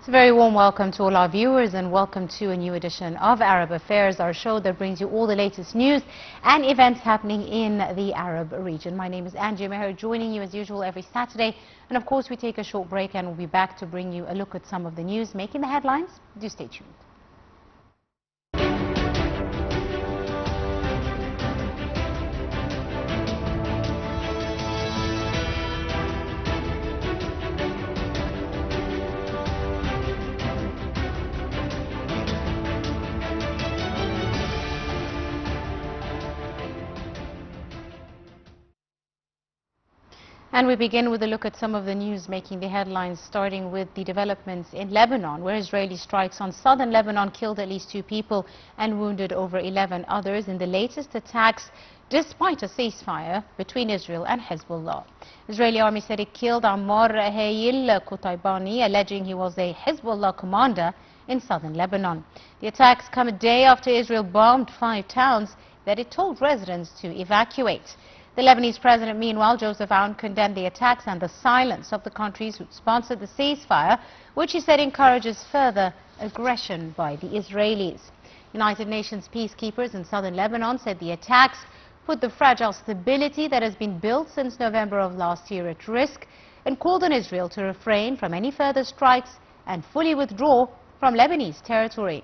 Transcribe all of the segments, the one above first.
It's a very warm welcome to all our viewers and welcome to a new edition of Arab Affairs, our show that brings you all the latest news and events happening in the Arab region. My name is Angie Meher, joining you as usual every Saturday. And of course, we take a short break and we'll be back to bring you a look at some of the news making the headlines. Do stay tuned. And we begin with a look at some of the news making the headlines, starting with the developments in Lebanon, where Israeli strikes on southern Lebanon killed at least 2 people and wounded over 11 others in the latest attacks, despite a ceasefire between Israel and Hezbollah. Israeli army said it killed Ammar Hayil Qutaybani, alleging he was a Hezbollah commander in southern Lebanon. The attacks come a day after Israel bombed 5 towns that it told residents to evacuate. The Lebanese president, meanwhile, Joseph Aoun, condemned the attacks and the silence of the countries who sponsored the ceasefire, which he said encourages further aggression by the Israelis. United Nations peacekeepers in southern Lebanon said the attacks put the fragile stability that has been built since November of last year at risk and called on Israel to refrain from any further strikes and fully withdraw from Lebanese territory.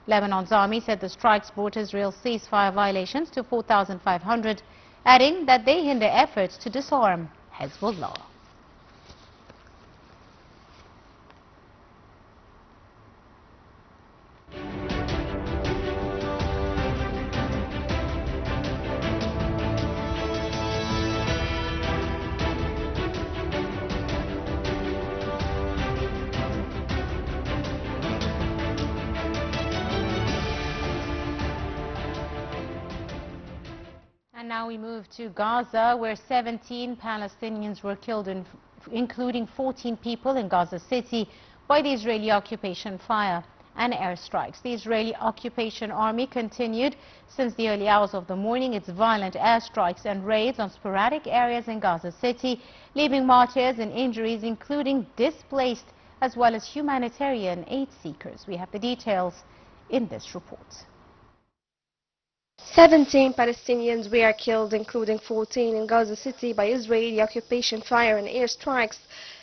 Lebanon's army said the strikes brought Israel's ceasefire violations to 4,500, adding that they hinder efforts to disarm Hezbollah. And now we move to Gaza, where 17 Palestinians were killed, including 14 people in Gaza City, by the Israeli occupation fire and airstrikes. The Israeli occupation army continued since the early hours of the morning its violent airstrikes and raids on sporadic areas in Gaza City, leaving martyrs and injuries, including displaced as well as humanitarian aid seekers. We have the details in this report. 17 Palestinians were killed, including 14 in Gaza City, by Israeli occupation fire and airstrikes.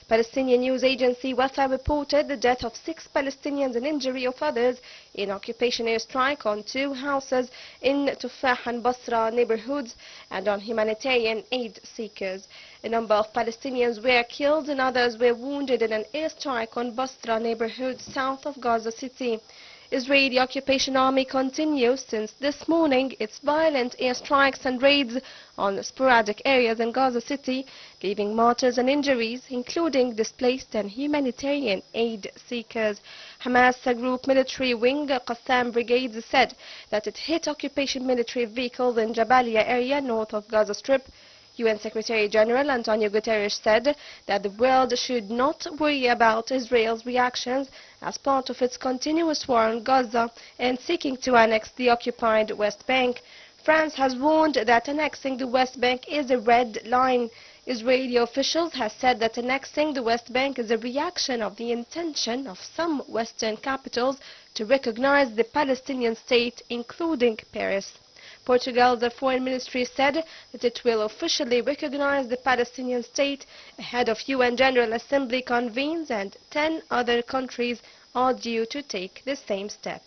Palestinian news agency Wata reported the death of 6 Palestinians and injury of others in occupation airstrike on 2 houses in Tufah and Basra neighborhoods and on humanitarian aid seekers. A number of Palestinians were killed and others were wounded in an airstrike on Basra neighborhood south of Gaza City. Israeli occupation army continues since this morning its violent airstrikes and raids on sporadic areas in Gaza City, leaving martyrs and injuries, including displaced and humanitarian aid seekers. Hamas group military wing Qassam Brigade said that it hit occupation military vehicles in Jabalia area north of Gaza Strip. UN Secretary General Antonio Guterres said that the world should not worry about Israel's reactions as part of its continuous war on Gaza and seeking to annex the occupied West Bank. France has warned that annexing the West Bank is a red line. Israeli officials have said that annexing the West Bank is a reaction of the intention of some Western capitals to recognize the Palestinian state, including Paris. Portugal's foreign ministry said that it will officially recognize the Palestinian state ahead of UN General Assembly convenes, and 10 other countries are due to take the same step.